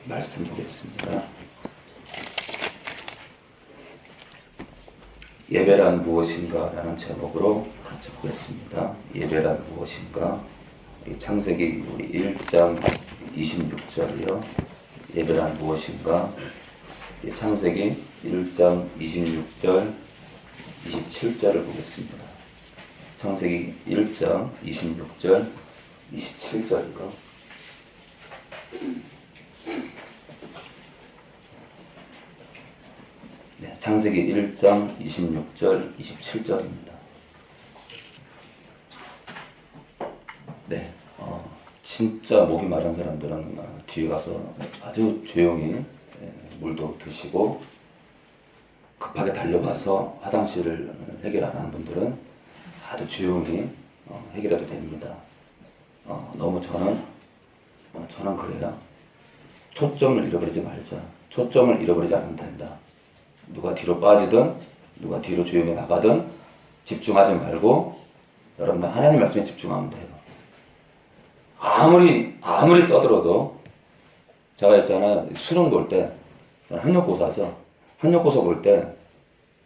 말씀 보겠습니다. 예배란 무엇인가? 라는 제목으로 같이 보겠습니다. 예배란 무엇인가? 창세기 우리 1장 26절이요. 예배란 무엇인가? 창세기 1장 26절, 27절을 보겠습니다. 창세기 1장 26절, 27절이요. 네, 창세기 1장 26절, 27절입니다. 네, 진짜 목이 마른 사람들은 뒤에 가서 아주 조용히 물도 드시고 급하게 달려가서 화장실을 해결 안 하는 분들은 아주 조용히 해결해도 됩니다. 너무 저는 그래요. 초점을 잃어버리지 말자. 초점을 잃어버리지 않으면 된다. 누가 뒤로 빠지든 누가 뒤로 조용히 나가든 집중하지 말고 여러분들 하나님 말씀에 집중하면 돼요. 아무리 떠들어도 제가 했잖아요. 수능 볼 때 저는 학력고사죠. 학력고사 볼 때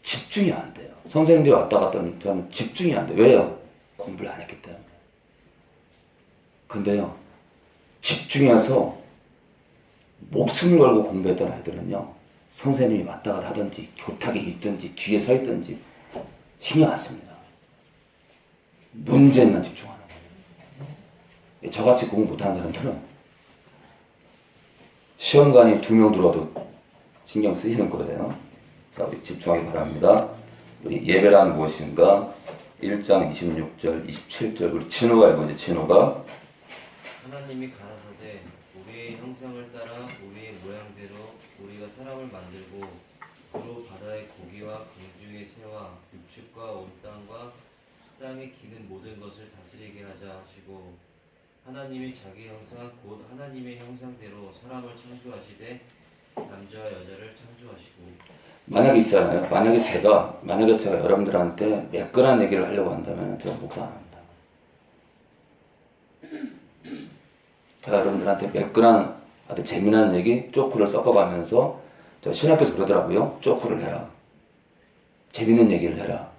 집중이 안 돼요. 선생님들이 왔다 갔다 하면 저는 집중이 안 돼요. 왜요? 공부를 안 했기 때문에. 근데요, 집중해서 목숨을 걸고 공부했던 아이들은요, 선생님이 왔다 갔다 하든지 교탁에 있든지 뒤에 서 있든지 신경 안 씁니다. 문제만 집중하는 거예요. 저같이 공부 못하는 사람들은 시험관이 2명 들어와도 신경 쓰이는 거예요. 자, 우리 집중하기 바랍니다. 우리 예배란 무엇인가? 1장 26절, 27절. 우리 진호가 읽어. 이제 진호가 하나님이 가라사대 우리의 형상을 따라 우리의 모양대로 우리가 사람을 만들고 그로 바다의 고기와 공중의 새와 육축과 온 땅과 땅에 기는 모든 것을 다스리게 하자 하시고 하나님이 자기 형상 곧 하나님의 형상대로 사람을 창조하시되 남자와 여자를 창조하시고. 만약에 있잖아요. 만약에 제가 여러분들한테 매끈한 얘기를 하려고 한다면 제가 목사 안 합니다. 제가 여러분들한테 매끈한 아주 재미난 얘기 쪼크를 섞어가면서 저 신학교에서 그러더라고요. 쪼크를 해라. 재밌는 얘기를 해라.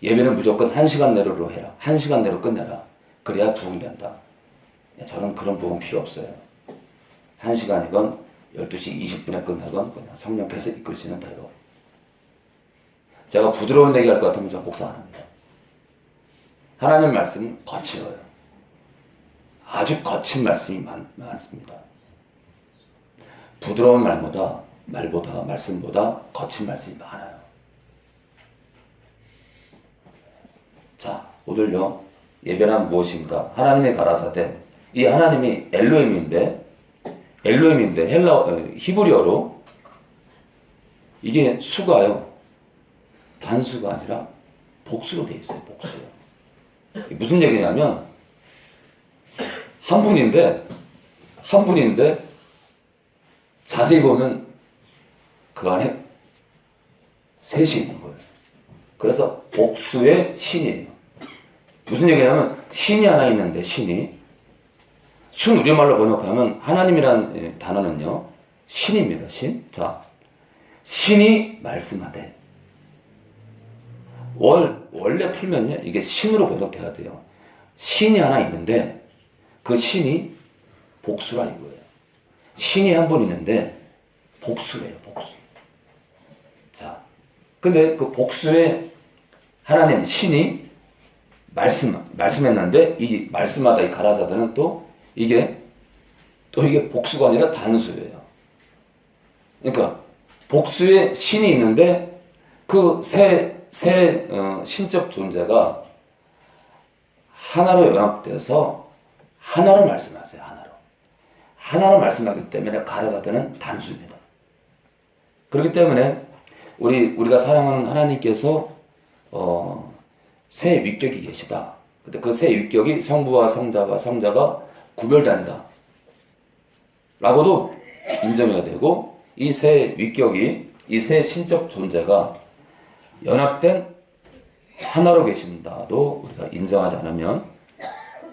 예배는 무조건 1시간 내로로 해라. 1시간 내로 끝내라. 그래야 부흥이 된다. 저는 그런 부흥 필요 없어요. 1시간이건 12시 20분에 끝나건 그냥 성령께서 이끌시는 대로. 제가 부드러운 얘기 할 것 같으면 저 목사 안 합니다. 하나님 말씀은 거칠어요. 아주 거친 말씀이 많습니다. 부드러운 말보다 말씀보다 거친 말씀이 많아요. 자, 오늘요, 예배란 무엇인가? 하나님의 가라사대. 이 하나님이 엘로힘인데 히브리어로 이게 수가요, 단수가 아니라 복수로 되어 있어요. 복수요. 무슨 얘기냐면 한 분인데 자세히 보면 그 안에 셋이 있는 거예요. 그래서 복수의 신이에요. 무슨 얘기냐면 신이 하나 있는데 신이 순우리말로 번역하면 하나님이란 단어는요, 신입니다. 신. 자, 신이 말씀하되. 원래 풀면요, 이게 신으로 번역돼야 돼요. 신이 하나 있는데 그 신이 복수라 이거예요. 신이 한 분 있는데 복수래요. 복수. 자, 근데 그 복수의 하나님 신이 말씀했는데 이 말씀하다 이 가라사대는 또 이게 복수가 아니라 단수예요. 그러니까 복수의 신이 있는데 그 신적 존재가 하나로 연합돼서 하나로 말씀하세요. 하나로 말씀하기 때문에 가라사대는 단수입니다. 그렇기 때문에 우리가 사랑하는 하나님께서 세 위격이 계시다. 근데 그 세 위격이 성부와 성자가 구별된다 라고도 인정해야 되고, 이 세 위격이, 이 세 신적 존재가 연합된 하나로 계신다도 우리가 인정하지 않으면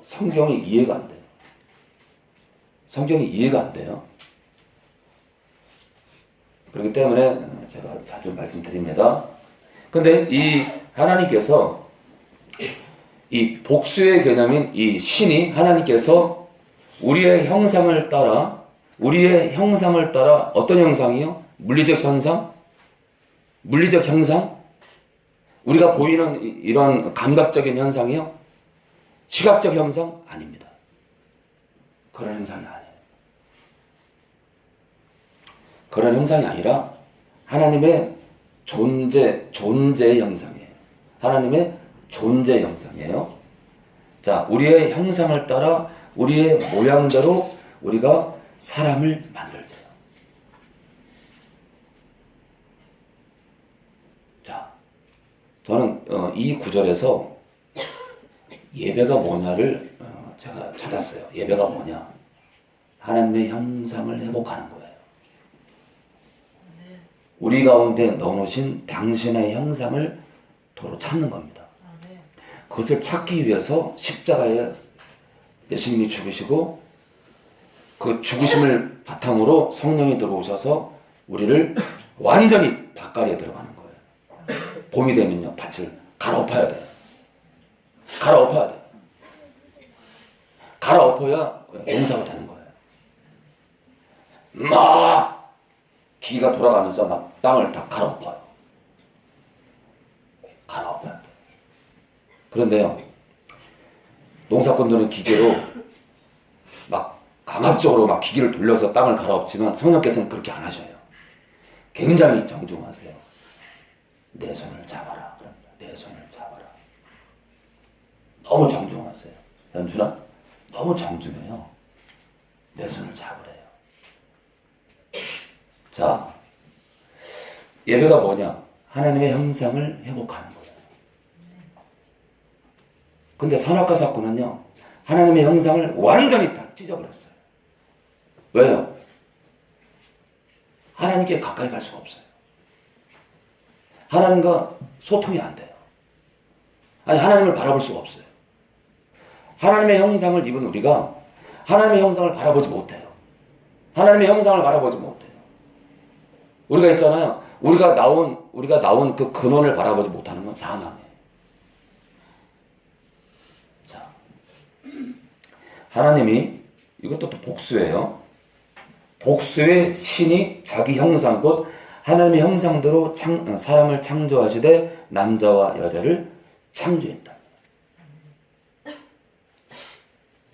성경이 이해가 안 돼요. 성경이 이해가 안 돼요. 그렇기 때문에 제가 자주 말씀드립니다. 근데 이 하나님께서 이 복수의 개념인 이 신이 하나님께서 우리의 형상을 따라 어떤 형상이요? 물리적 형상? 우리가 보이는 이런 감각적인 현상이요? 시각적 형상? 아닙니다. 그런 형상이 아니에요. 그런 형상이 아니라 하나님의 존재의 형상이에요. 하나님의 존재 형상이에요. 자, 우리의 형상을 따라 우리의 모양대로 우리가 사람을 만들죠. 자, 저는 이 구절에서 예배가 뭐냐를 제가 찾았어요. 예배가 뭐냐? 하나님의 형상을 회복하는 거예요. 우리 가운데 넣어놓으신 당신의 형상을 도로 찾는 겁니다. 그것을 찾기 위해서 십자가에 예수님이 죽으시고 그 죽으심을 바탕으로 성령이 들어오셔서 우리를 완전히 밭갈이에 들어가는 거예요. 봄이 되면요, 밭을 갈아엎어야 돼요. 갈아엎어야 돼요. 갈아엎어야 용사가 되는 거예요. 막 기가 돌아가면서 막 땅을 다 갈아엎어요. 갈아엎어야 돼요. 그런데요, 농사꾼들은 기계로 막 강압적으로 막 기계를 돌려서 땅을 갈아엎지만 성령께서는 그렇게 안 하셔요. 굉장히 정중하세요. 내 손을 잡아라. 내 손을 잡아라. 너무 정중하세요. 연준아, 너무 정중해요. 내 손을 잡으래요. 자, 예배가 뭐냐? 하나님의 형상을 회복하는 거예요. 근데 선악과 사건은요, 하나님의 형상을 완전히 다 찢어버렸어요. 왜요? 하나님께 가까이 갈 수가 없어요. 하나님과 소통이 안 돼요. 아니, 하나님을 바라볼 수가 없어요. 하나님의 형상을 입은 우리가 하나님의 형상을 바라보지 못해요. 하나님의 형상을 바라보지 못해요. 우리가 있잖아요. 우리가 나온 그 근원을 바라보지 못하는 건 사망이에요. 자, 하나님이 이것도 또 복수예요. 복수의 신이 자기 형상 곧 하나님의 형상대로 사람을 창조하시되 남자와 여자를 창조했다.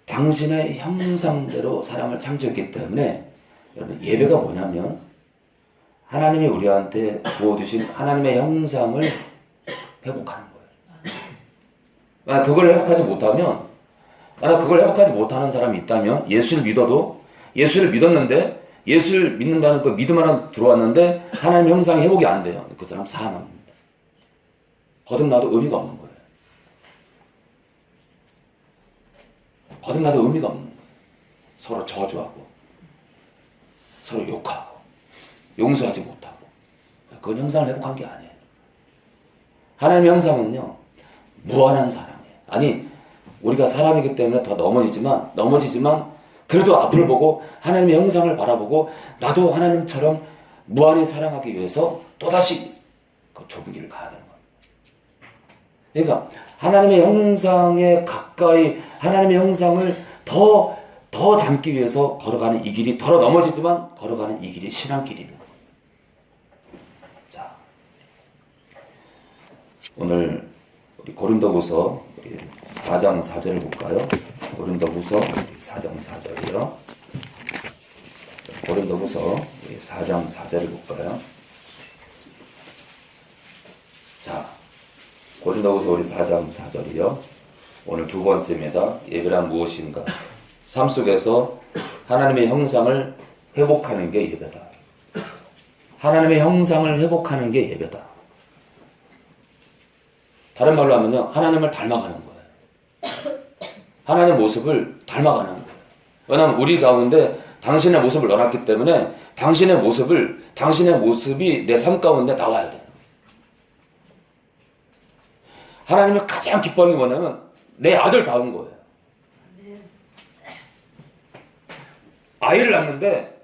당신의 형상대로 사람을 창조했기 때문에 여러분, 예배가 뭐냐면 하나님이 우리한테 부어주신 하나님의 형상을 회복하는 거예요. 만약 그걸 회복하지 못하면, 만약 그걸 회복하지 못하는 사람이 있다면 예수를 믿었는데 예수를 믿는다는 그 믿음 하나 들어왔는데 하나님의 형상이 회복이 안 돼요. 그 사람 사망입니다. 거듭나도 의미가 없는 거예요. 거듭나도 의미가 없는 거예요. 서로 저주하고 서로 욕하고 용서하지 못하고, 그건 형상을 회복한 게 아니에요. 하나님의 형상은요, 무한한 사랑이에요. 아니, 우리가 사람이기 때문에 더 넘어지지만 그래도 앞을 보고 하나님의 형상을 바라보고 나도 하나님처럼 무한히 사랑하기 위해서 또다시 그 좁은 길을 가야 되는 겁니다. 그러니까 하나님의 형상에 가까이 하나님의 형상을 더 담기 위해서 걸어가는 이 길이 더러 넘어지지만 걸어가는 이 길이 신앙길입니다. 자, 오늘 우리 고린도후서 4장 4절을 볼까요? 고린도후서 4장 4절이요. 고린도후서 4장 4절을 볼까요? 자, 고린도후서 우리 4장 4절이요. 오늘 두 번째입니다. 예배란 무엇인가? 삶 속에서 하나님의 형상을 회복하는 게 예배다. 하나님의 형상을 회복하는 게 예배다. 다른 말로 하면요, 하나님을 닮아가는 거예요. 하나님의 모습을 닮아가는 거예요. 왜냐하면 우리 가운데 당신의 모습을 넣어놨기 때문에 당신의 모습이 내 삶 가운데 나와야 돼요. 하나님의 가장 기뻐하는 게 뭐냐면 내 아들 낳은 거예요. 아이를 낳는데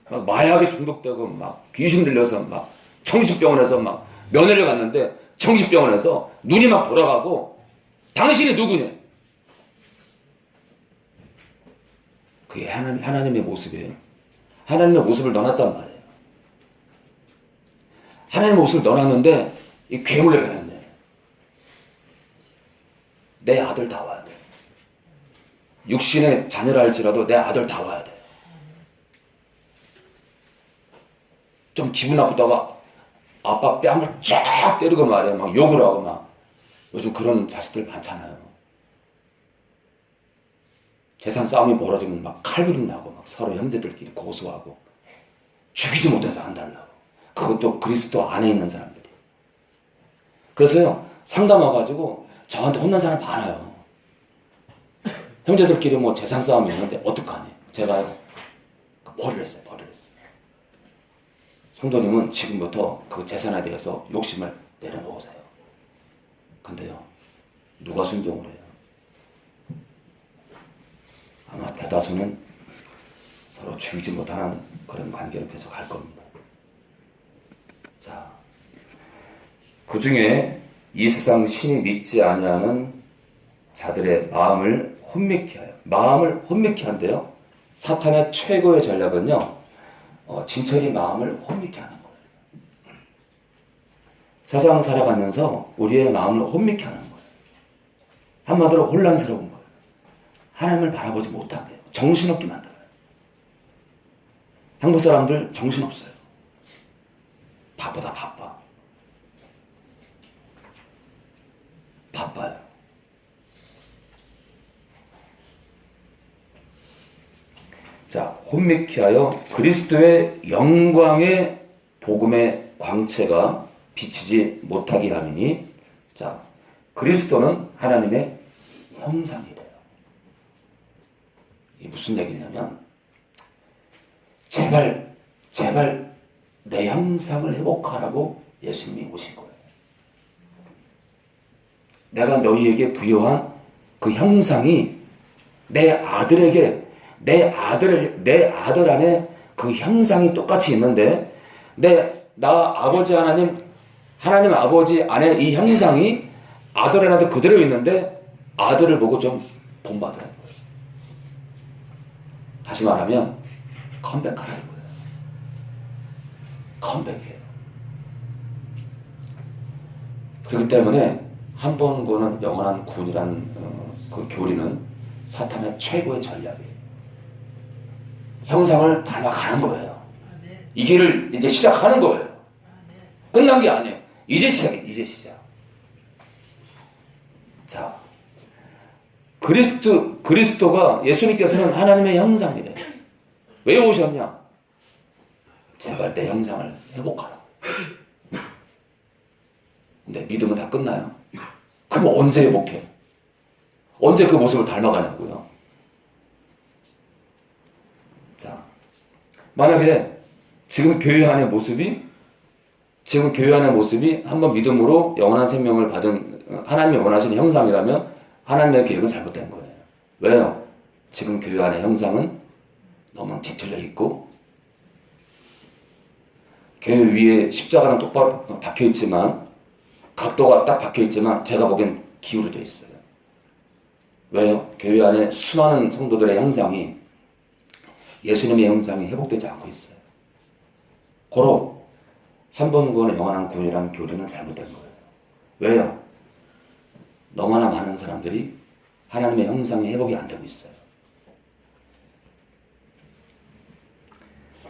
막 마약에 중독되고 막 귀신 들려서 막 정신병원에서 막 면회를 갔는데 정신병원에서 눈이 막 돌아가고 당신이 누구냐? 그게 하나님의 모습이에요. 하나님의 모습을 넣어놨단 말이에요. 하나님의 모습을 넣어놨는데 이 괴물을 해놨네. 내 아들 다 와야 돼. 육신의 자녀라 할지라도 내 아들 다 와야 돼. 좀 기분 나쁘다가 아빠 뺨을 쫙 때리고 말이야. 막 욕을 하고 막. 요즘 그런 자식들 많잖아요. 재산 싸움이 벌어지면 막 칼부림 나고 막 서로 형제들끼리 고소하고 죽이지 못해서 안 달라고. 그것도 그리스도 안에 있는 사람들이. 그래서요, 상담 와가지고 저한테 혼난 사람 많아요. 형제들끼리 뭐 재산 싸움이 있는데 어떡하니? 제가요, 버리를 했어요. 성도님은 지금부터 그 재산에 대해서 욕심을 내려놓으세요. 근데요, 누가 순종을 해요? 아마 대다수는 서로 죽이지 못하는 그런 관계를 계속 할 겁니다. 자, 그 중에 이 세상 신이 믿지 아니하는 자들의 마음을 혼미케 하여. 마음을 혼미케 한대요. 사탄의 최고의 전략은요, 진철이 마음을 혼미케 하는 거예요. 세상 살아가면서 우리의 마음을 혼미케 하는 거예요. 한마디로 혼란스러운 거예요. 하나님을 바라보지 못하게 해요. 정신없게 만들어요. 한국 사람들 정신없어요. 바쁘다 바빠. 바빠요. 자, 혼미케 하여 그리스도의 영광의 복음의 광채가 비치지 못하게 함이니. 자, 그리스도는 하나님의 형상이래요. 이게 무슨 얘기냐면, 제발 내 형상을 회복하라고 예수님이 오신 거예요. 내가 너희에게 부여한 그 형상이 내 아들에게, 내 아들 안에 그 형상이 똑같이 있는데, 나 아버지 하나님 아버지 안에 이 형상이 아들 안에도 그대로 있는데, 아들을 보고 좀 본받아요. 다시 말하면, 컴백하라는 거예요. 컴백해요. 그렇기 때문에 한 번 보는 영원한 구원이라는 그 교리는 사탄의 최고의 전략이에요. 형상을 닮아가는 거예요. 이 길을 이제 시작하는 거예요. 끝난 게 아니에요. 이제 시작이에요. 이제 시작. 자, 그리스도가, 예수님께서는 하나님의 형상이래요. 왜 오셨냐? 제발 내 형상을 회복하라. 근데 믿음은 다 끝나요. 그럼 언제 회복해? 언제 그 모습을 닮아가냐고요. 자, 만약에 지금 교회 안의 모습이 한번 믿음으로 영원한 생명을 받은 하나님이 원하시는 형상이라면 하나님의 계획은 잘못된 거예요. 왜요? 지금 교회 안의 형상은 너무 뒤틀려 있고, 교회 위에 십자가는 똑바로 박혀 있지만, 각도가 딱 박혀 있지만 제가 보기엔 기울어져 있어요. 왜요? 교회 안에 수많은 성도들의 형상이, 예수님의 형상이 회복되지 않고 있어요. 고로 한 번 구원의 영원한 구원이라는 교리는 잘못된 거예요. 왜요? 너무나 많은 사람들이 하나님의 형상이 회복이 안 되고 있어요.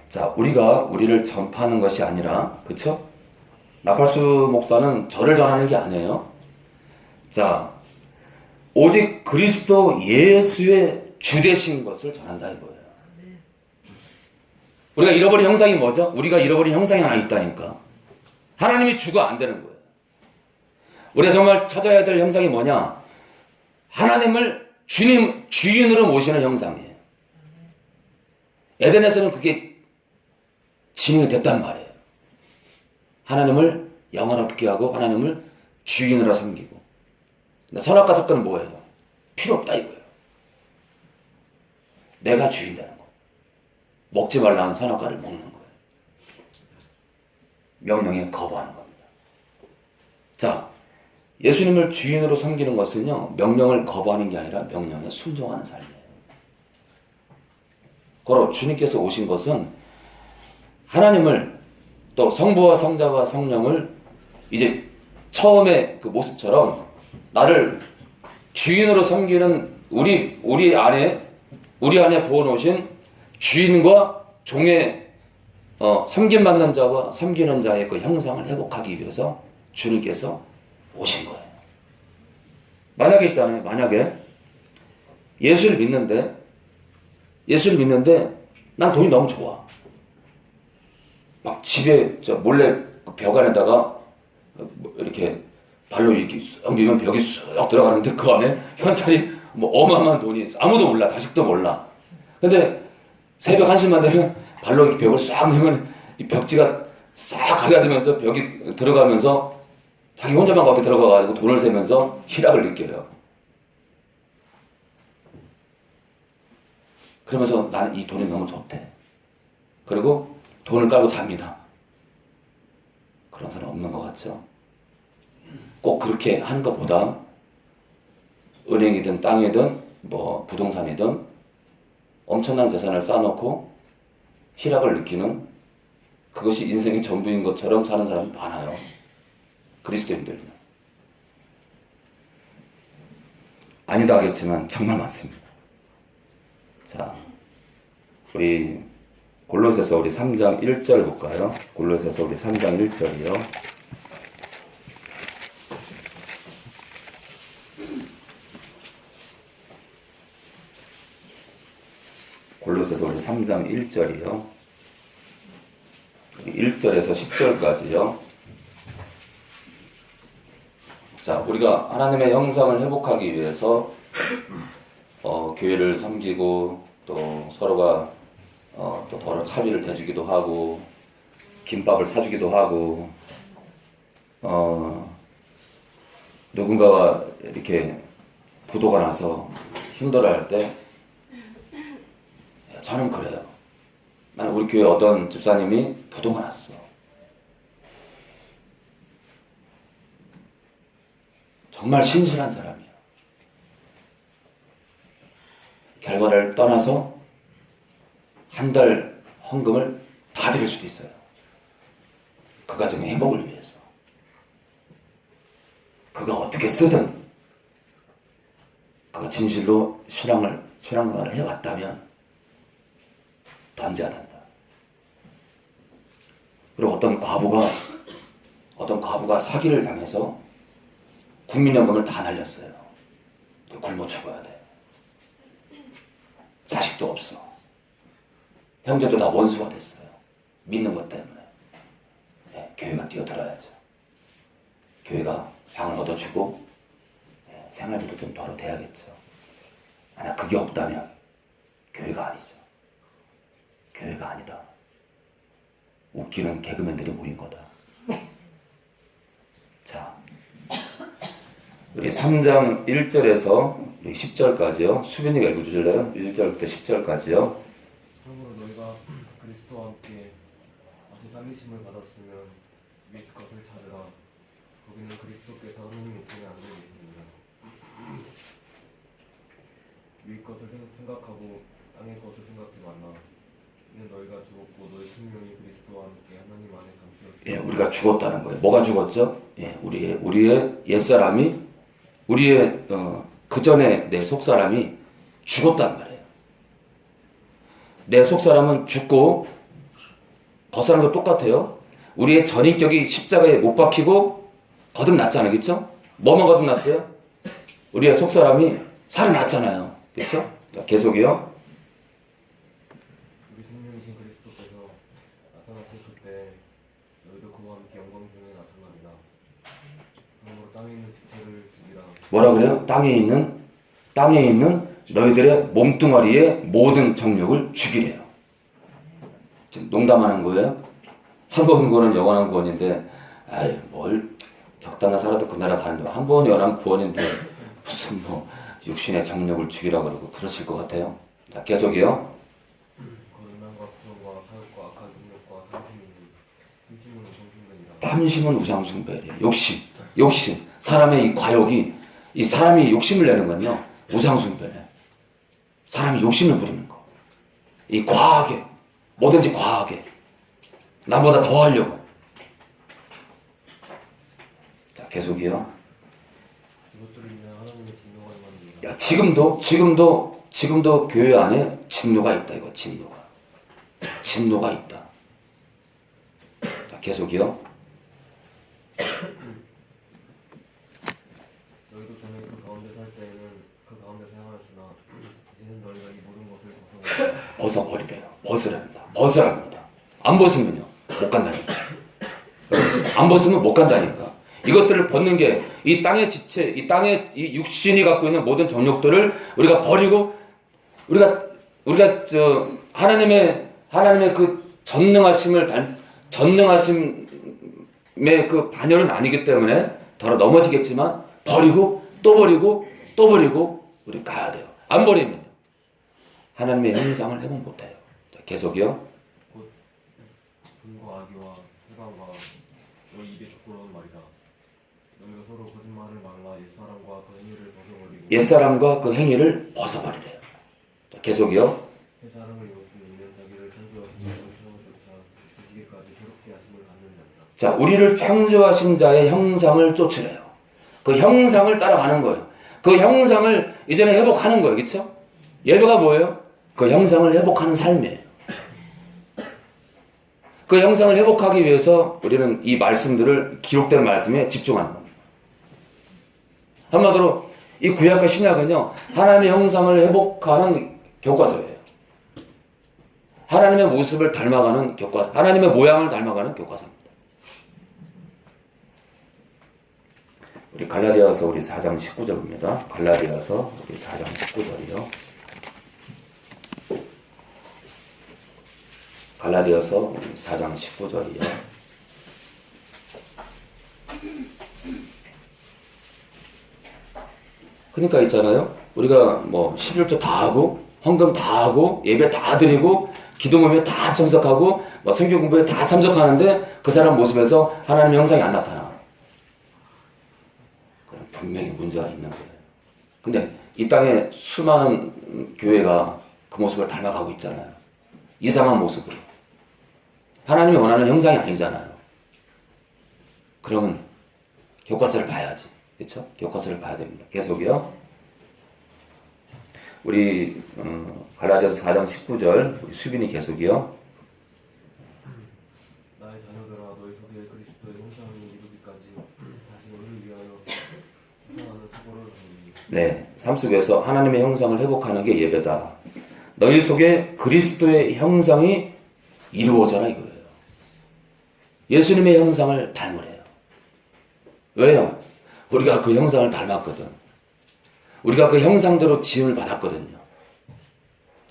자, 우리가 우리를 전파하는 것이 아니라, 그쵸? 나팔수 목사는 저를 전하는 게 아니에요. 자, 오직 그리스도 예수의 주되신 것을 전한다 이거예요. 우리가 잃어버린 형상이 뭐죠? 우리가 잃어버린 형상이 하나 있다니까. 하나님이 주가 안 되는 거예요. 우리가 정말 찾아야 될 형상이 뭐냐? 하나님을 주인으로 모시는 형상이에요. 에덴에서는 그게 진행이 됐단 말이에요. 하나님을 영원롭게 하고 하나님을 주인으로 섬기고. 선악과 사건은 뭐예요? 필요 없다 이거예요. 내가 주인 되는 거. 먹지 말라는 선악과를 먹는 거예요. 명령에 거부하는 겁니다. 자, 예수님을 주인으로 섬기는 것은요, 명령을 거부하는 게 아니라 명령에 순종하는 삶이에요. 그러 주님께서 오신 것은 하나님을 또 성부와 성자와 성령을 이제 처음에 그 모습처럼 나를 주인으로 섬기는 우리 안에 부어놓으신 주인과 종의 섬김받는 자와 섬기는 자의 그 형상을 회복하기 위해서 주님께서 오신 거예요. 만약에 있잖아요. 만약에 예수를 믿는데 난 돈이 너무 좋아. 막 집에 몰래 벽 안에다가 이렇게 발로 이렇게 쑥 밀면 벽이 쑥 들어가는데 그 안에 현찰이 뭐 어마어마한 돈이 있어. 아무도 몰라. 자식도 몰라. 근데 새벽 1시만 되면 발로 이렇게 벽을 싹 밀면 이 벽지가 싹 갈라지면서 벽이 들어가면서 자기 혼자만 거기 들어가가지고 돈을 세면서 희락을 느껴요. 그러면서 나는 이 돈이 너무 좋대. 그리고 돈을 깔고 잡니다. 그런 사람 없는 것 같죠? 꼭 그렇게 하는 것보다 은행이든 땅이든 뭐 부동산이든 엄청난 재산을 쌓아놓고 희락을 느끼는 그것이 인생의 전부인 것처럼 사는 사람이 많아요. 그리스도인들은. 아니다 하겠지만 정말 많습니다. 자, 우리 골로새서 우리 3장 1절 볼까요? 골로새서 우리 3장 1절이요. 골로새서 우리 3장 1절이요. 1절에서 10절까지요. 자, 우리가 하나님의 형상을 회복하기 위해서 교회를 섬기고 또 서로가 또 더러 차비를 대주기도 하고 김밥을 사주기도 하고 누군가가 이렇게 부도가 나서 힘들어할 때 저는 그래요. 난 우리 교회 어떤 집사님이 부도가 났어. 정말 신실한 사람이에요. 결과를 떠나서 한 달 헌금을 다 드릴 수도 있어요. 그 가정의 행복을 위해서. 그가 어떻게 쓰든 그가 진실로 신앙생활을 해왔다면 던져야한다. 그리고 어떤 과부가 사기를 당해서 국민연금을 다 날렸어요. 굶어 죽어야 돼. 자식도 없어. 형제도 다 원수가 됐어요. 믿는 것 때문에. 교회가 뛰어들어야죠. 교회가 방을 얻어주고 생활비도 좀 덜어 대야겠죠. 만약 그게 없다면 교회가 아니죠. 교회가 아니다. 웃기는 개그맨들이 모인 거다. 자, 우리 3장 1절에서 우리 10절까지요. 수빈이가 읽어주실래요? 1절부터 10절까지요. 그러므로 너희가 그리스도와 함께 다시 살리심을 받았으면 윗 것을 찾으라. 거기는 그리스도께서 하나님 우편에 앉아 계십니다. 윗 것을 생각하고 땅의 것을 생각지 말라. 이는 너희가 죽었고 너희 생명이 그리스도와 함께 하나님 안에 감추었으니. 우리가 죽었다는 거예요. 뭐가 죽었죠? 우리의 옛사람이 우리의 그 전에 내 속사람이 죽었단 말이에요. 내 속사람은 죽고 겉사람도 똑같아요. 우리의 전인격이 십자가에 못 박히고 거듭났지 않겠죠? 뭐만 거듭났어요? 우리의 속사람이 살아났잖아요. 그렇죠? 자, 계속이요. 우리 생명이신 그리스도께서 나타나실 그때 너희도 그와 함께 영광 중에 나타나리라. 그러므로 땅에 있는 지체를 죽이라. 뭐라 그래요? 땅에 있는 너희들의 몸뚱아리의 모든 정욕을 죽이래요. 지금 농담하는 거예요? 한 번 구원은 영원한 구원인데, 아이, 뭘 적당히 살아도 그 나라 가는데 한 번 영원한 구원인데 무슨 뭐 육신의 정욕을 죽이라 그러고 그러실 것 같아요. 자, 계속이요. 거듭남과 탐심은 우상숭배래. 욕심. 사람의 이 과욕이, 이 사람이 욕심을 내는 건요, 우상숭배래. 사람이 욕심을 부리는 거. 이 과하게, 뭐든지 과하게. 나보다 더 하려고. 자, 계속이요. 이것들을 인해 하나님의 진노가 임합니다. 야, 지금도 교회 안에 진노가 있다, 이거, 진노가 있다. 자, 계속이요. 너희도 전에 그 가운데 살 때에는 그 가운데 사용하였으나 이제는 너희가 이 모든 것을 벗어버리래요. 벗으랍니다. 안 벗으면요, 못 간다니까. 안 벗으면 못 간다니까. 이것들을 벗는 게 이 땅의 지체, 이 땅의 이 육신이 갖고 있는 모든 정욕들을 우리가 버리고 우리가 하나님의 그 전능하심의 그 반열은 아니기 때문에 더러 넘어지겠지만 버리고 또 버리고 또 버리고 우리 가야 돼요. 안 버리면 하나님의 형상을 회복 못해요. 자, 계속이요. 곧 분과 악의와 해방과 너희 입에 적부러운 말이다. 너희가 서로 거짓말을 말라 옛사람과 그 행위를 벗어버리래요. 자, 계속이요. 새 사람을 입었으면 이는 자기를 창조하신 형상을 쫓아 주시기까지 새롭게 하심을 받는 자다. 자, 우리를 창조하신 자의 형상을 쫓으래요. 그 형상을 따라가는 거예요. 그 형상을 이제는 회복하는 거예요. 그렇죠? 예배가 뭐예요? 그 형상을 회복하는 삶이에요. 그 형상을 회복하기 위해서 우리는 이 말씀들을 기록된 말씀에 집중하는 겁니다. 한마디로 이 구약과 신약은요, 하나님의 형상을 회복하는 교과서예요. 하나님의 모습을 닮아가는 교과서, 하나님의 모양을 닮아가는 교과서입니다. 우리 갈라디아서 우리 4장 19절입니다. 갈라디아서 우리 4장 19절이요. 갈라디아서 우리 4장 19절이요. 그러니까 있잖아요. 우리가 뭐 11조 다 하고 헌금 다 하고 예배 다 드리고 기도 모임에 다 참석하고 뭐 성경 공부에 다 참석하는데 그 사람 모습에서 하나님의 형상이 안 나타나. 그럼 분명히 문제가 있는 거예요. 근데 이 땅에 수많은 교회가 그 모습을 닮아가고 있잖아요. 이상한 모습으로. 하나님이 원하는 형상이 아니잖아요. 그러면 교과서를 봐야지. 그렇죠? 교과서를 봐야 됩니다. 계속이요. 우리 갈라디아서 4장 19절 우리 수빈이 계속이요. 나의 자녀들아 너희 속에 그리스도의 형상을 이루기까지 다시 너희를 위하여 수상하는 수고를 하니. 네, 삶 속에서 하나님의 형상을 회복하는 게 예배다. 너희 속에 그리스도의 형상이 이루어져라 이거예요. 예수님의 형상을 닮으래요. 왜요? 우리가 그 형상을 닮았거든. 우리가 그 형상대로 지음을 받았거든요.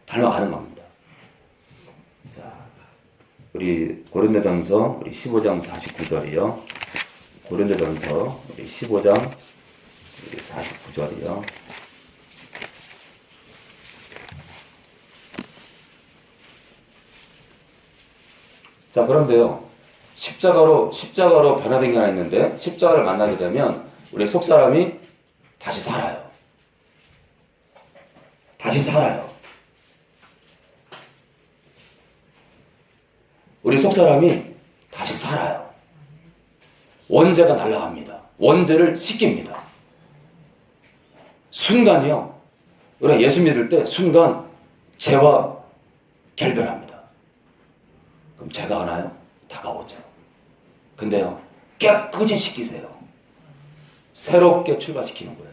닮아가는 겁니다. 자, 우리 고린도전서 우리 15장 49절이요. 고린도전서 우리 15장 우리 49절이요. 자, 그런데요. 십자가로 변화된 게 하나 있는데 십자가를 만나게 되면 우리 속사람이 다시 살아요. 다시 살아요. 우리 속사람이 다시 살아요. 원죄가 날아갑니다. 원죄를 씻깁니다. 순간이요. 우리가 예수 믿을 때 순간 죄와 결별합니다. 그럼 죄가 하나요? 다가오죠. 근데요, 깨끗이 씻기세요. 새롭게 출발시키는 거예요.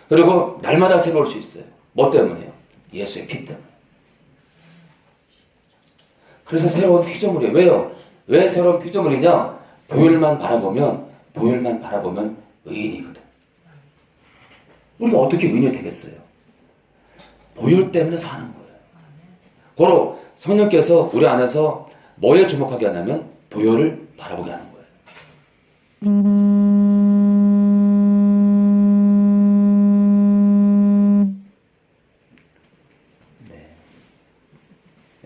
그리고 날마다 새로울 수 있어요. 뭐 때문에요? 예수의 피 때문에. 그래서 새로운 피조물이에요. 왜요? 왜 새로운 피조물이냐? 보혈만 바라보면 의인이거든. 우리가 어떻게 의인이 되겠어요? 보혈 때문에 사는 거예요. 고로 성령께서 우리 안에서 뭐에 주목하게 하냐면 보혈을 바라보게 하는 거예요.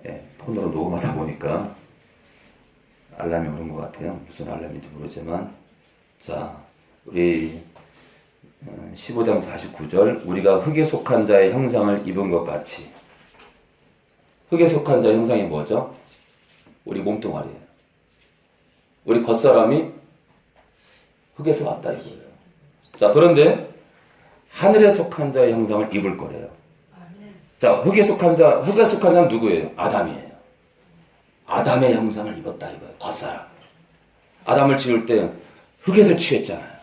네, 폰으로 녹음하다 보니까 알람이 오는 것 같아요. 무슨 알람인지 모르지만. 자, 우리 15장 49절. 우리가 흙에 속한 자의 형상을 입은 것 같이. 흙에 속한 자의 형상이 뭐죠? 우리 몸뚱아리예요. 우리 겉사람이 흙에서 왔다 이거예요. 자, 그런데 하늘에 속한 자의 형상을 입을 거래요. 자, 흙에 속한 자는 누구예요? 아담이에요. 아담의 형상을 입었다 이거예요. 겉사람. 아담을 지을 때 흙에서 취했잖아요.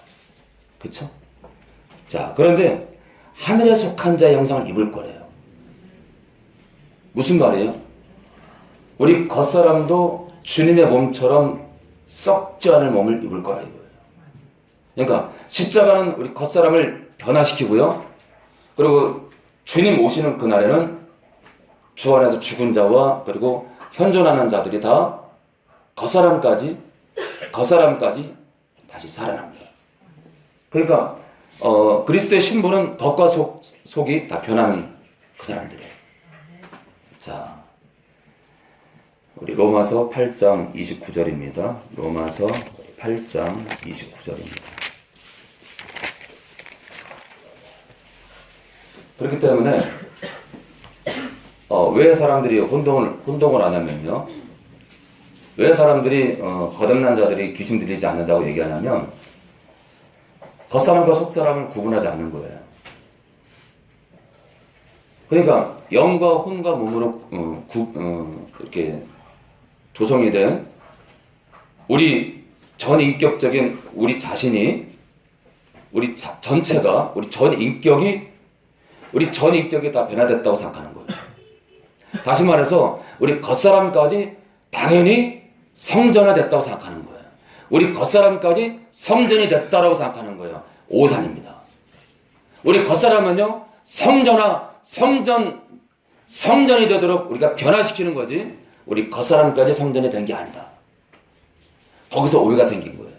그쵸? 자, 그런데 하늘에 속한 자의 형상을 입을 거래요. 무슨 말이에요? 우리 겉사람도 주님의 몸처럼 썩지 않을 몸을 입을 거라 이거예요. 그러니까 십자가는 우리 겉사람을 변화시키고요. 그리고 주님 오시는 그날에는 주 안에서 죽은 자와 그리고 현존하는 자들이 다 겉사람까지 다시 살아납니다. 그러니까 그리스도의 신부는 겉과 속이 다 변하는 그 사람들이에요. 자, 우리 로마서 8장 29절입니다. 로마서 8장 29절입니다. 그렇기 때문에 왜 사람들이 혼동을 안 하면요. 왜 사람들이 거듭난 자들이 귀신 들리지 않는다고 얘기하냐면 겉사람과 속사람을 구분하지 않는 거예요. 그러니까 영과 혼과 몸으로 이렇게 조성이 된 우리 전인격적인 우리 자신이 우리 전체가 우리 전인격이 다 변화됐다고 생각하는 거예요. 다시 말해서 우리 겉사람까지 당연히 성전화됐다고 생각하는 거예요. 우리 겉사람까지 성전이 됐다라고 생각하는 거예요. 오산입니다. 우리 겉사람은요 성전이 되도록 우리가 변화시키는 거지 우리 겉사람까지 성전이 된 게 아니다. 거기서 오해가 생긴 거예요.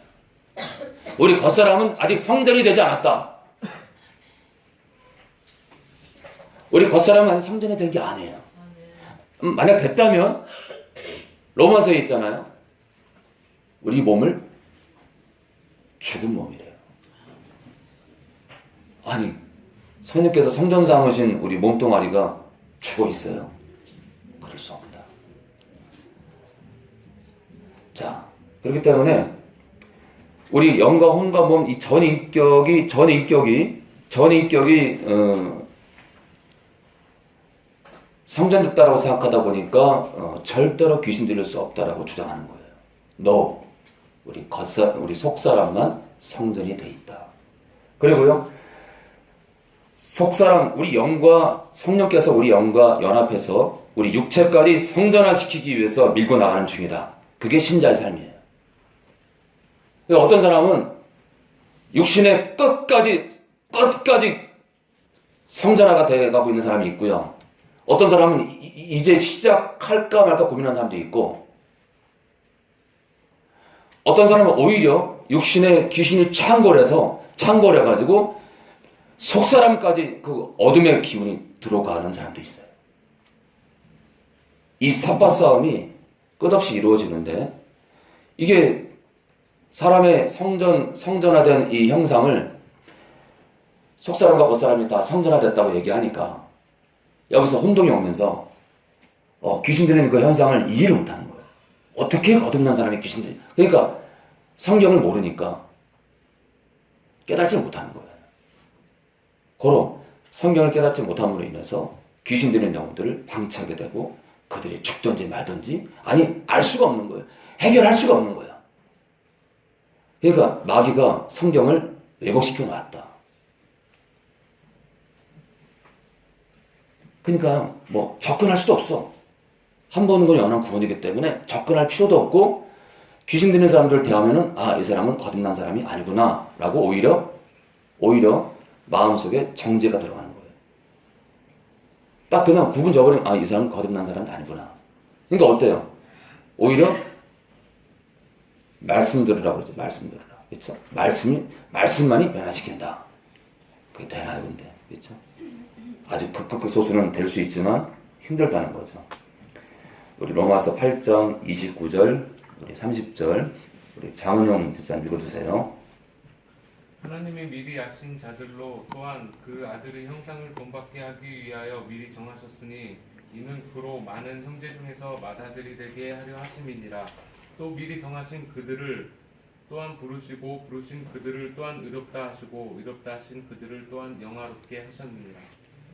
우리 겉사람은 아직 성전이 되지 않았다. 우리 겉사람은 아직 성전이 된 게 아니에요. 만약 됐다면 로마서에 있잖아요. 우리 몸을 죽은 몸이래요. 아니 성령께서 성전 삼으신 우리 몸뚱아리가 죽어 있어요. 그럴 수 없다. 자, 그렇기 때문에 우리 영과 혼과 몸 이 전인격이 성전됐다라고 생각하다 보니까 절대로 귀신 들릴 수 없다라고 주장하는 거예요. 우리 속사람만 성전이 돼 있다. 그리고요, 속사람 우리 영과 성령께서 우리 영과 연합해서 우리 육체까지 성전화시키기 위해서 밀고 나가는 중이다. 그게 신자의 삶이에요. 어떤 사람은 육신의 끝까지 성전화가 돼가고 있는 사람이 있고요. 어떤 사람은 이제 시작할까 말까 고민하는 사람도 있고, 어떤 사람은 오히려 육신의 귀신이 창궐해가지고 속사람까지 그 어둠의 기운이 들어가는 사람도 있어요. 이 삽바 싸움이 끝없이 이루어지는데, 이게 사람의 성전화된 이 형상을 속사람과 겉사람이 다 성전화됐다고 얘기하니까 여기서 혼동이 오면서 귀신 들리는 그 현상을 이해를 못하는 거예요. 어떻게 거듭난 사람이 귀신 들리냐. 그러니까 성경을 모르니까 깨닫지 못하는 거예요. 고로 성경을 깨닫지 못함으로 인해서 귀신 들리는 영혼들을 방치하게 되고 그들이 죽든지 말든지 알 수가 없는 거예요. 해결할 수가 없는 거예요. 그러니까 마귀가 성경을 왜곡시켜 놨다. 그러니까 접근할 수도 없어. 한 번은 건 영원한 구원이기 때문에 접근할 필요도 없고, 귀신 들리는 사람들 대하면은 이 사람은 거듭난 사람이 아니구나 라고 오히려 마음속에 정죄가 들어가는 거예요. 딱 그냥 구분 져버리면 이 사람은 거듭난 사람이 아니구나. 그러니까 어때요? 오히려 말씀 들으라고 그러죠. 말씀 들으라. 그렇죠? 말씀만이 변화시킨다. 그게 되나요, 근데? 그렇죠? 아주 극소수는 될 수 있지만 힘들다는 거죠. 우리 로마서 8장 29절 우리 30절 우리 장은용 집사님 읽어주세요. 하나님이 미리 아신 자들로 또한 그 아들의 형상을 본받게 하기 위하여 미리 정하셨으니 이는 그로 많은 형제 중에서 맏아들이 되게 하려 하심이니라. 또 미리 정하신 그들을 또한 부르시고 부르신 그들을 또한 의롭다 하시고 의롭다 하신 그들을 또한 영화롭게 하셨느니라.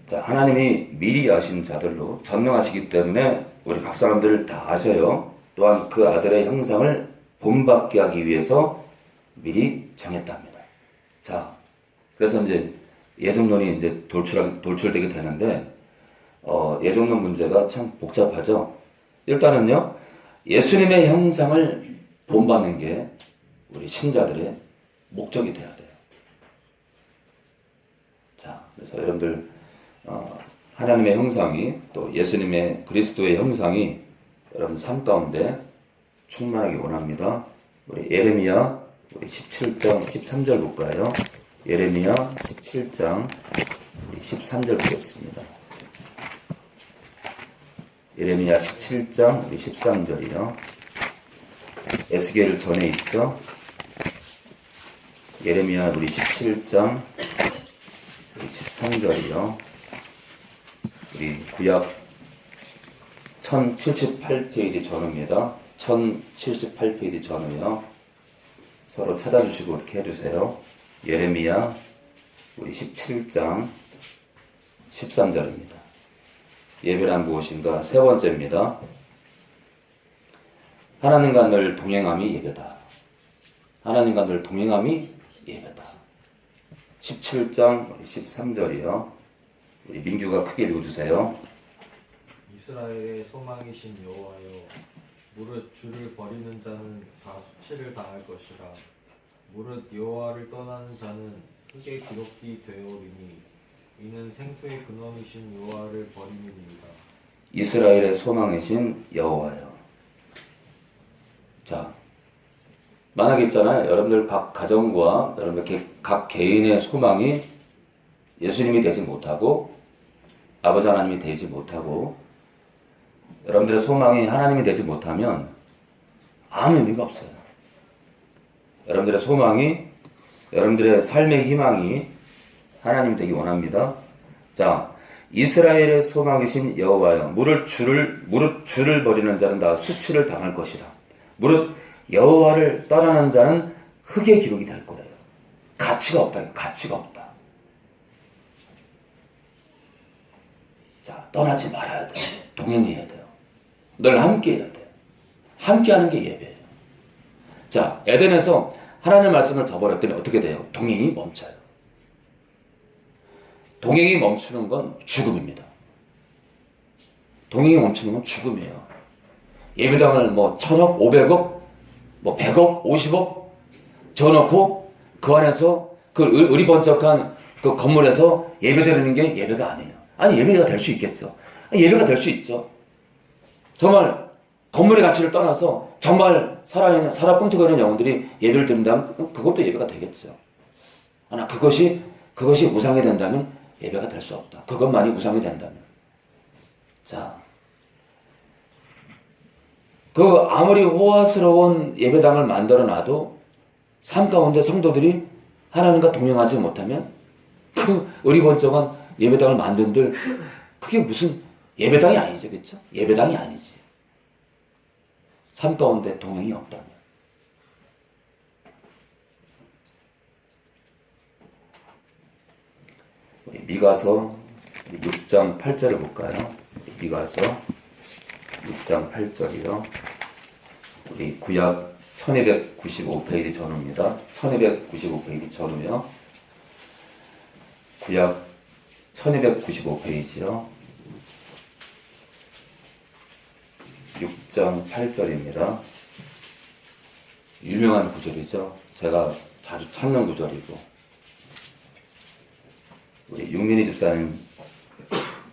자, 하나님이 미리 아신 자들로 전능하시기 때문에 우리 각 사람들 다 아셔요. 또한 그 아들의 형상을 본받게 하기 위해서 미리 정했답니다. 자, 그래서 이제 예정론이 이제 돌출되게 되는데, 예정론 문제가 참 복잡하죠. 일단은요, 예수님의 형상을 본받는 게 우리 신자들의 목적이 돼야 돼요. 자, 그래서 여러분들 하나님의 형상이 또 예수님의 그리스도의 형상이 여러분 삶 가운데 충만하기 원합니다. 우리 예레미야 우리 17장 13절 볼까요? 예레미야 17장 우리 13절 보겠습니다. 예레미야 17장 우리 13절이요. 에스겔 전에 있죠. 예레미야 우리 17장 우리 13절이요. 우리 구약 1078페이지 전후입니다. 1078페이지 전후요. 서로 찾아주시고 이렇게 해주세요. 예레미야 우리 17장 13절입니다. 예배란 무엇인가? 세 번째입니다. 하나님과 늘 동행함이 예배다. 하나님과 늘 동행함이 예배다. 17장 13절이요. 우리 민규가 크게 읽어주세요. 이스라엘의 소망이신 여호와여, 무릇 주를 버리는 자는 다 수치를 당할 것이라. 무릇 여호와를 떠나는 자는 흙에 기록이 되어오리니 이는 생수의 근원이신 여호와를 버림이니이다. 이스라엘의 소망이신 여호와여. 자, 만약에 있잖아요. 여러분들 각 가정과 여러분들 각 개인의 소망이 예수님이 되지 못하고 아버지 하나님이 되지 못하고 여러분들의 소망이 하나님이 되지 못하면 아무 의미가 없어요. 여러분들의 소망이, 여러분들의 삶의 희망이 하나님이 되기 원합니다. 자, 이스라엘의 소망이신 여호와여, 무릇 주를 버리는 자는 다 수치를 당할 것이라. 무릇 여호와를 떠나는 자는 흙의 기록이 될 거예요. 가치가 없다. 가치가 없다. 자, 떠나지 말아야 돼요. 동행해야 돼요. 늘 함께 해야 돼요. 함께 하는 게 예배예요. 자, 에덴에서 하나님의 말씀을 저버렸더니 어떻게 돼요? 동행이 멈춰요. 동행이 멈추는 건 죽음입니다. 동행이 멈추는 건 죽음이에요. 예배당을 뭐 1000억, 500억, 뭐 100억, 50억 지어놓고 그 안에서 그 으리번쩍한 그 건물에서 예배 드리는 게 예배가 아니에요. 아니, 예배가 될 수 있겠죠. 예배가 될 수 있죠. 정말 건물의 가치를 떠나서 정말 살아 꿈틀거리는 영혼들이 예배를 드린다면 그것도 예배가 되겠죠. 하나 그것이 우상이 된다면 예배가 될 수 없다. 그것만이 우상이 된다면. 자, 그 아무리 호화스러운 예배당을 만들어 놔도 삶 가운데 성도들이 하나님과 동행하지 못하면 그 의리번쩍한 예배당을 만든들 그게 무슨 예배당이 아니죠. 그렇죠? 예배당이 아니지. 삶 가운데 동행이 없다면. 우리 미가서 6장 8절을 볼까요? 미가서 6장 8절이요. 우리 구약 1295페이지 전후입니다. 1295페이지 전후요. 구약 1295페이지요. 6장 8절입니다. 유명한 구절이죠. 제가 자주 찾는 구절이고. 우리 육민희 집사님,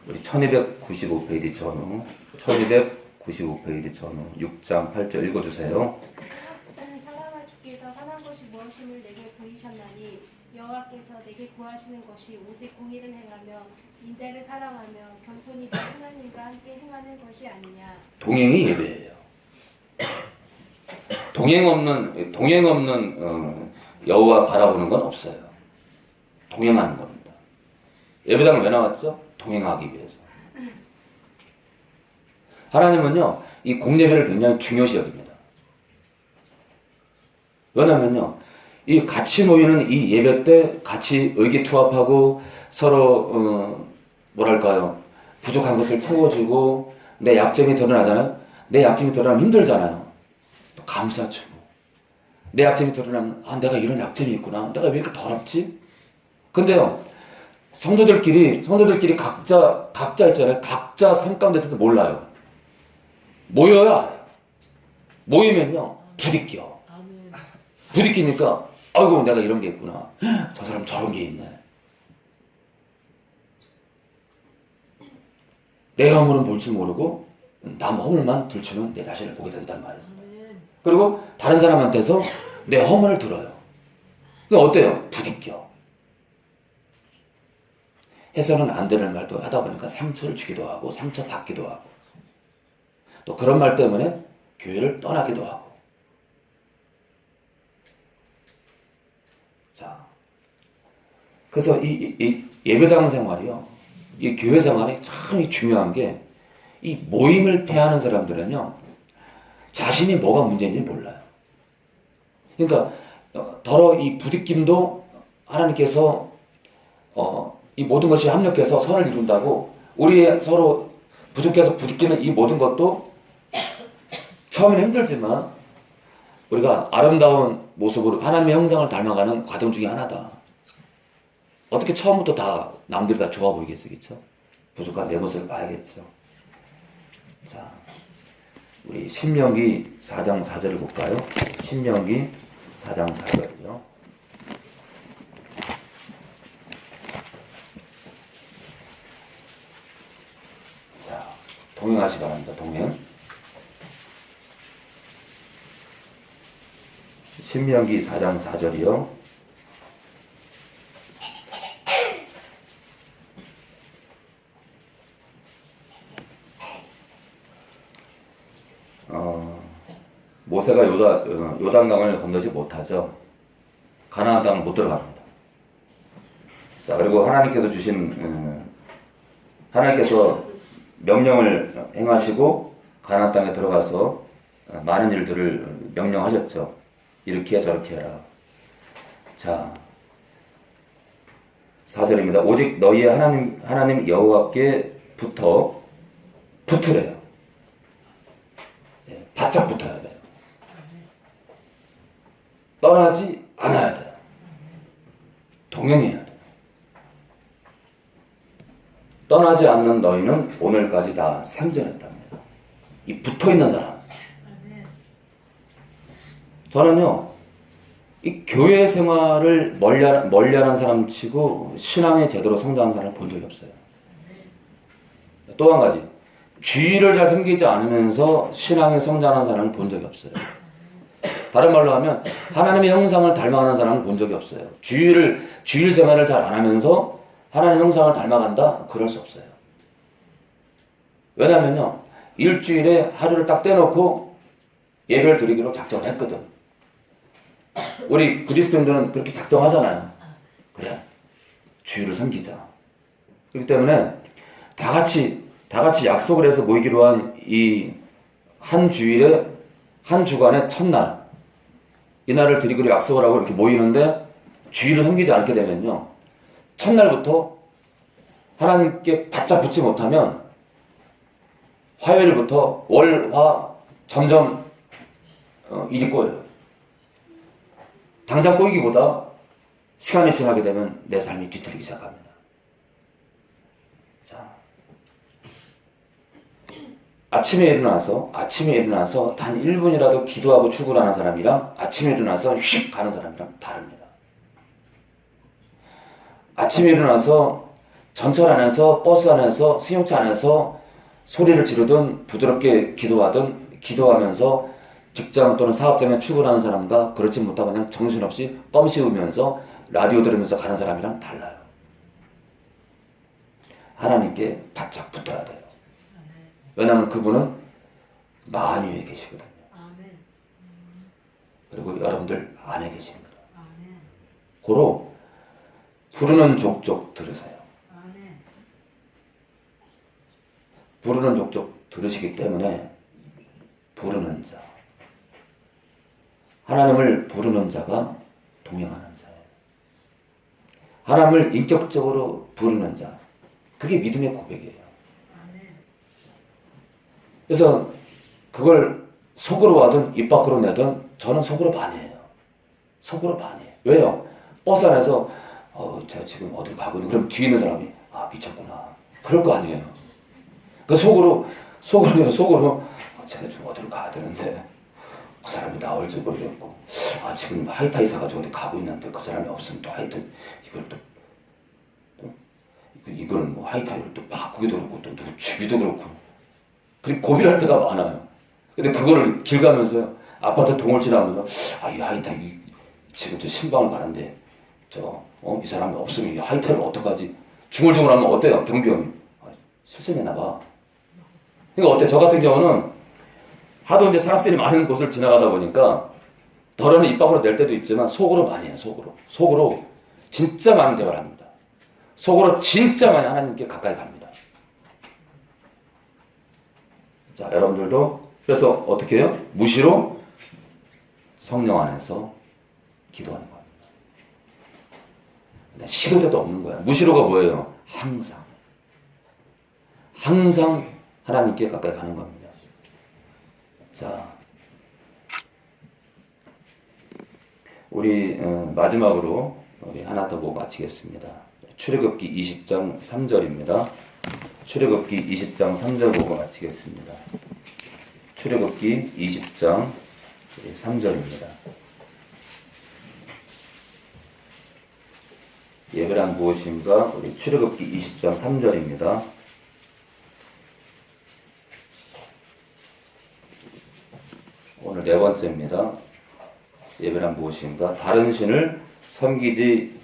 우리 1295페이지 전후, 1295페이지 전후, 6장 8절 읽어주세요. 나는 사랑할 주께서 선한 것이 무엇임을 내게 보이셨나니 여호와께서 내게 구하시는 것이 오직 공의를 행하며 인자를 사랑하며 겸손히 내 하나님과 함께 행하는 것이 아니냐. 동행이 예배예요. 동행 없는 여호와 바라보는 건 없어요. 동행하는 겁니다. 예배당을 왜 나왔죠? 동행하기 위해서. 하나님은요, 이 공예배를 굉장히 중요시 여깁니다. 왜냐면요, 이 같이 모이는 이 예배 때 같이 의기투합하고 서로 뭐랄까요, 부족한 것을 채워주고 내 약점이 드러나잖아요. 내 약점이 드러나면 힘들잖아요. 또 감싸주고 내 약점이 드러나면 내가 이런 약점이 있구나. 내가 왜 이렇게 더럽지? 근데요, 성도들끼리 각자 있잖아요. 각자 삶 가운데서도 몰라요. 모여야 알아요. 모이면요, 부딪히니까 아이고 내가 이런 게 있구나. 저 사람 저런 게 있네. 내 허물은 볼 줄 모르고 남 허물만 들추는 내 자신을 보게 된단 말이에요. 그리고 다른 사람한테서 내 허물을 들어요. 그게 어때요? 부딪혀. 해서는 안 되는 말도 하다 보니까 상처를 주기도 하고 상처 받기도 하고 또 그런 말 때문에 교회를 떠나기도 하고. 자, 그래서 이 예배당 생활이요, 이 교회 생활이 참 중요한 게, 이 모임을 패하는 사람들은요, 자신이 뭐가 문제인지 몰라요. 그러니까 더러 이 부딪힘도 하나님께서 이 모든 것이 합력해서 선을 이룬다고, 우리 서로 부족해서 부딪히는 이 모든 것도 처음에는 힘들지만 우리가 아름다운 모습으로 하나님의 형상을 닮아가는 과정 중에 하나다. 어떻게 처음부터 다 남들이 다 좋아 보이겠어, 그렇죠? 부족한 내 모습을 봐야겠죠. 자, 우리 신명기 4장 4절을 볼까요? 신명기 4장 4절이요. 자, 동행하시기 바랍니다. 동행. 신명기 4장 4절이요. 모세가 요단강을 건너지 못하죠. 가나안 땅을 못 들어갑니다. 자, 그리고 하나님께서 주신 하나님께서 명령을 행하시고 가나안 땅에 들어가서 많은 일들을 명령하셨죠. 이렇게 해 저렇게 해라. 자, 4절입니다. 오직 너희의 하나님 여호와께 붙으래요. 바짝 붙어야 돼요. 떠나지 않아야 돼요. 동행해야 돼요. 떠나지 않는 너희는 오늘까지 다 생존했답니다. 이 붙어있는 사람. 저는요, 이 교회 생활을 멀리하는 사람 치고 신앙에 제대로 성장한 사람을 본 적이 없어요. 또 한 가지, 주의를 잘 섬기지 않으면서 신앙에 성장하는 사람을 본 적이 없어요. 다른 말로 하면 하나님의 형상을 닮아가는 사람을 본 적이 없어요. 주일 생활을 잘 안 하면서 하나님의 형상을 닮아간다? 그럴 수 없어요. 왜냐면요, 일주일에 하루를 딱 떼놓고 예배를 드리기로 작정을 했거든. 우리 그리스도인들은 그렇게 작정하잖아요. 그래, 주일을 섬기자. 그렇기 때문에 다 같이 약속을 해서 모이기로 한 이 한 주일에 한 주간의 첫날, 이날을 드리기로 약속을 하고 이렇게 모이는데 주일을 섬기지 않게 되면요, 첫날부터 하나님께 바짝 붙지 못하면 화요일부터 월, 화 점점 일이 꼬여요. 당장 꼬이기보다 시간이 지나게 되면 내 삶이 뒤틀리기 시작합니다. 자, 아침에 일어나서 단 1분이라도 기도하고 출근하는 사람이랑 아침에 일어나서 휙 가는 사람이랑 다릅니다. 아침에 일어나서 전철 안에서, 버스 안에서, 승용차 안에서 소리를 지르든 부드럽게 기도하면서 직장 또는 사업장에 출근하는 사람과 그렇지 못하고 그냥 정신없이 껌 씹으면서 라디오 들으면서 가는 사람이랑 달라요. 하나님께 바짝 붙어야 돼요. 왜냐하면 그분은 만유에 계시거든요. 그리고 여러분들 안에 계십니다. 고로 부르는 족족 들으세요. 부르는 족족 들으시기 때문에 부르는 자, 하나님을 부르는 자가 동행하는 자예요. 하나님을 인격적으로 부르는 자, 그게 믿음의 고백이에요. 그래서 그걸 속으로 하든 입 밖으로 내든 저는 속으로 많이 해요. 속으로 많이 해요. 왜요? 버스 안에서 제가 지금 어디로 가고 있는, 그럼 뒤에 있는 사람이 미쳤구나, 그럴 거 아니에요. 그 속으로 제가 좀 어디로 가야 되는데 그 사람이 나올지 모르겠고, 지금 하이타이 사가지고 어디 가고 있는데 그 사람이 없으면 또 하여튼 이걸 뭐 하이타이를 또 바꾸기도 그렇고 또 누구 주기도 그렇고, 그리고 고민할 때가 많아요. 근데 그거를 길 가면서요, 아파트 동을 지나면서 이 하이타이 지금 저 신방을 가는데 이 사람이 없으면 이 하이타이를 어떡하지? 중얼중얼하면 어때요? 경비원이 실생했나 봐. 그러니까 어때? 저 같은 경우는 하도 이제 사람들이 많은 곳을 지나가다 보니까 덜어는 입 밖으로 낼 때도 있지만 속으로 많이 해요. 속으로 진짜 많은 대화를 합니다. 속으로 진짜 많이 하나님께 가까이 갑니다. 자, 여러분들도 그래서 어떻게 해요? 무시로 성령 안에서 기도하는 겁니다. 시도 때도 없는 거야. 무시로가 뭐예요? 항상 하나님께 가까이 가는 겁니다. 자, 우리 마지막으로 우리 하나 더 보고 마치겠습니다. 출애굽기 20장 3절입니다. 출애굽기 20장 3절 보고 마치겠습니다. 출애굽기 20장 3절입니다. 예배란 무엇인가? 우리 출애굽기 20장 3절입니다. 오늘 네 번째입니다. 예배란 무엇인가? 다른 신을 섬기지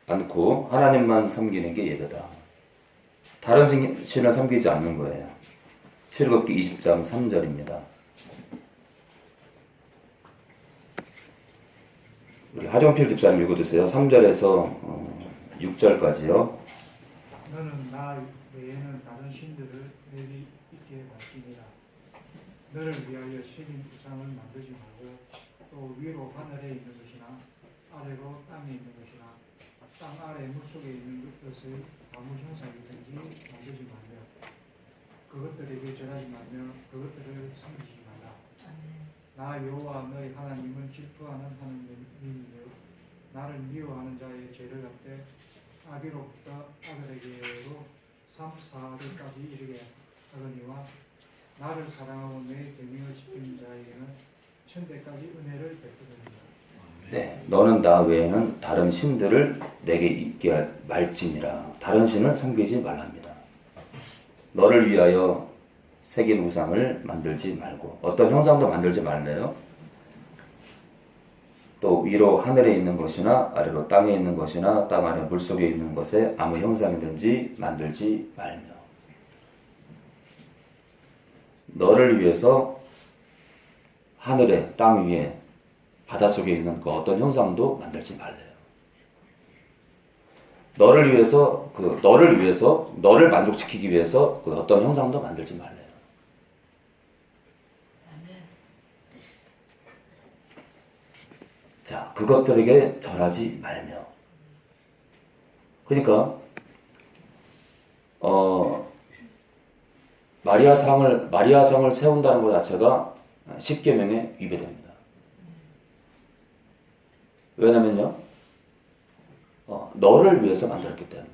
않고 하나님만 섬기는 게 예배다. 다른 신을 섬기지 않는 거예요. 출애굽기 20장 3절입니다. 우리 하정필 집사님 읽어주세요. 3절에서 6절까지요. 너는 나 외에는 다른 신들을 내리 있게 할지니라. 너를 위하여 새긴 우상을 만들지 말고 또 위로 하늘에 있는 것이나 아래로 땅에 있는 것이나 땅 아래 물속에 있는 것을 아무 형상이든지 만들지 말며 그것들에게 절하지 말며 그것들을 섬기지 말라. 나 여호와 너희 하나님은 질투하는 하나님이며 나를 미워하는 자의 죄를 갚되 아기로부터 아들에게로 3~4대까지 이르게 하거니와 나를 사랑하고 내 계명을 지키는 자에게는 1000대까지 은혜를 베푸느니라. 네, 너는 나 외에는 다른 신들을 내게 있게 말지니라. 다른 신을 섬기지 말랍니다. 너를 위하여 새긴 우상을 만들지 말고, 어떤 형상도 만들지 말래요. 또 위로 하늘에 있는 것이나 아래로 땅에 있는 것이나 땅 아래 물속에 있는 것에 아무 형상이든지 만들지 말며, 너를 위해서 하늘에 땅 위에 바닷속에 있는 그 어떤 형상도 만들지 말래요. 너를 위해서 너를 만족시키기 위해서 그 어떤 형상도 만들지 말래요. 자, 그것들에게 절하지 말며. 그러니까 마리아상을 세운다는 것 자체가 십계명에 위배됩니다. 왜냐면요, 너를 위해서 만들었기 때문에.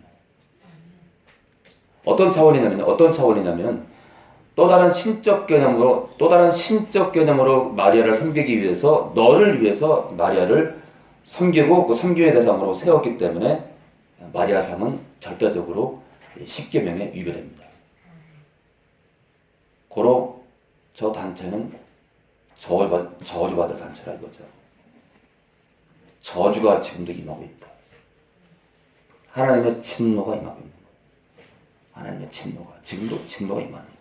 어떤 차원이냐면 또 다른 신적 개념으로 마리아를 섬기기 위해서 너를 위해서 마리아를 섬기고 그 섬김의 대상으로 세웠기 때문에 마리아상은 절대적으로 십계명에 위배됩니다. 고로 저 단체는 저주받을 단체라 이거죠. 저주가 지금도 임하고 있다. 하나님의 진노가 임하고 있는 거예요. 하나님의 진노가 지금도 진노가 임하는 거예요.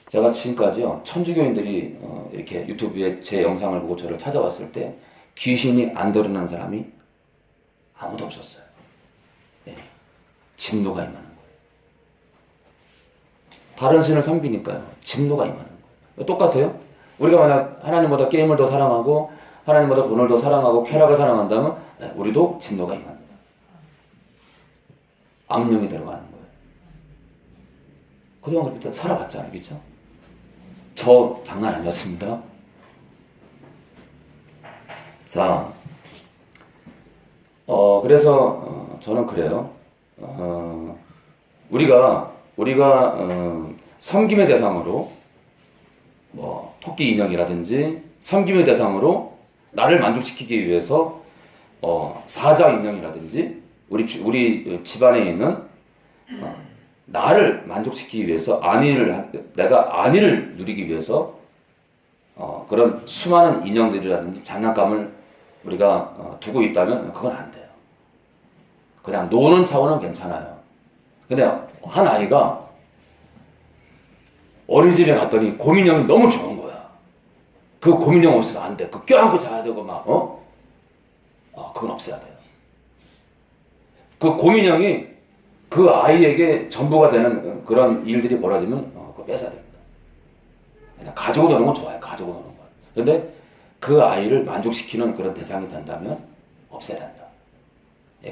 제가 지금까지요 천주교인들이 이렇게 유튜브에 제 영상을 보고 저를 찾아왔을 때 귀신이 안 드러나는 사람이 아무도 없었어요. 네. 진노가 임하는 거예요. 다른 신을 섬기니까요 진노가 임하는 거예요. 똑같아요. 우리가 만약 하나님보다 게임을 더 사랑하고 하나님보다 돈을 더 사랑하고 쾌락을 사랑한다면 우리도 진노가 임합니다. 악령이 들어가는 거예요. 그동안 그렇게 살아봤잖아요. 그렇죠? 저 장난 아니었습니다. 자, 그래서 저는 그래요. 우리가 섬김의 대상으로 뭐 토끼 인형이라든지 섬김의 대상으로 나를 만족시키기 위해서 사자 인형이라든지 우리 집안에 있는 나를 만족시키기 위해서 내가 안위를 누리기 위해서 그런 수많은 인형들이라든지 장난감을 우리가 두고 있다면 그건 안 돼요. 그냥 노는 차원은 괜찮아요. 근데 한 아이가 어린이집에 갔더니 곰인형이 너무 좋은 거야. 그 곰인형 없으면 안 돼. 그 껴안고 자야 되고 막 그건 없애야 돼요. 그 곰인형이 그 아이에게 전부가 되는 그런 일들이 벌어지면 그거 뺏어야 됩니다. 그냥 가지고 노는 건 좋아요. 가지고 노는 건. 근데 그 아이를 만족시키는 그런 대상이 된다면 없애야 된다.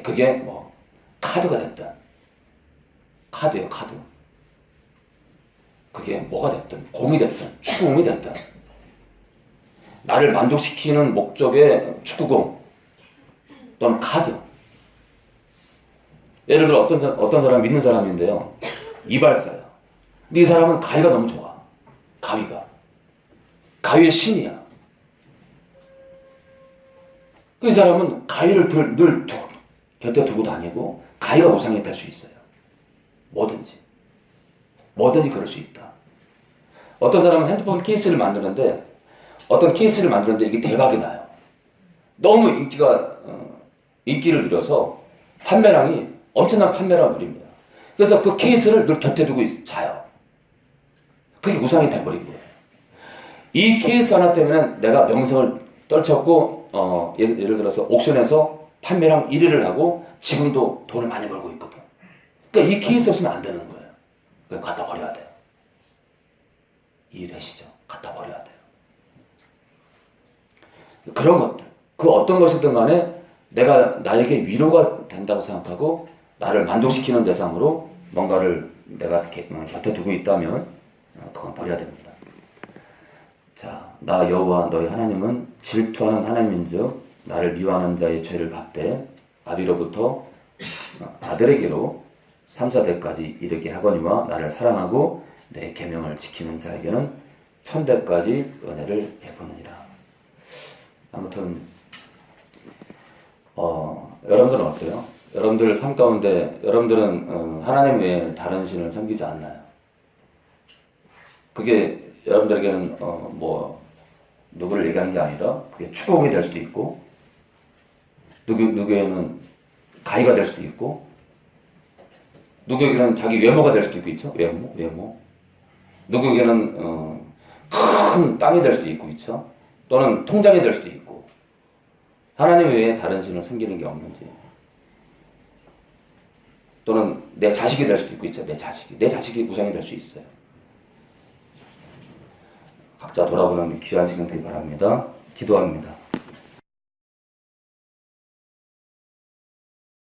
그게 뭐 카드가 됐든 카드예요. 카드. 그게 뭐가 됐든 공이 됐든 축구공이 됐든 나를 만족시키는 목적의 축구공 또는 카드. 예를 들어 어떤 사람 믿는 사람인데요. 이발사야. 근데 이 사람은 가위가 너무 좋아. 가위의 신이야. 이 사람은 가위를 늘 곁에 두고 다니고 가위가 우상이 될 수 있어요. 뭐든지 그럴 수 있다. 어떤 사람은 핸드폰 케이스를 만드는데 이게 대박이 나요. 너무 인기를 누려서 엄청난 판매량을 누립니다. 그래서 그 케이스를 늘 곁에 두고 자요. 그게 우상이 돼버린 거예요. 이 케이스 하나 때문에 내가 명성을 떨쳤고 예를 들어서 옥션에서 판매량 1위를 하고 지금도 돈을 많이 벌고 있거든. 그러니까 이 케이스 없으면 안 되는 거예요. 그걸 갖다 버려야 돼요. 이해되시죠? 갖다 버려야 돼요. 그런 것들, 그 어떤 것이든 간에 나에게 위로가 된다고 생각하고 나를 만족시키는 대상으로 뭔가를 내가 곁에 두고 있다면 그건 버려야 됩니다. 자, 나 여호와 너희 하나님은 질투하는 하나님인즉 나를 미워하는 자의 죄를 갚되 아비로부터 아들에게로 3, 4대까지 이르게 하거니와 나를 사랑하고 내 계명을 지키는 자에게는 1000대까지 은혜를 베푸느니라. 아무튼 여러분들은 어때요? 여러분들 삶 가운데 여러분들은 하나님 외에 다른 신을 섬기지 않나요? 그게 여러분들에게는 누구를 얘기하는 게 아니라 그게 축복이 될 수도 있고 누구에게는 가위가 될 수도 있고 누구에게는 자기 외모가 될 수도 있고 외모 누구에게는 큰 땅이 될 수도 있고 또는 통장이 될 수도 있고 하나님 외에 다른 신을 섬기는 게 없는지 또는 내 자식이 될 수도 있고 내 자식이 우상이 될 수 있어요. 각자 돌아보는 귀한 시간 되기 바랍니다. 기도합니다.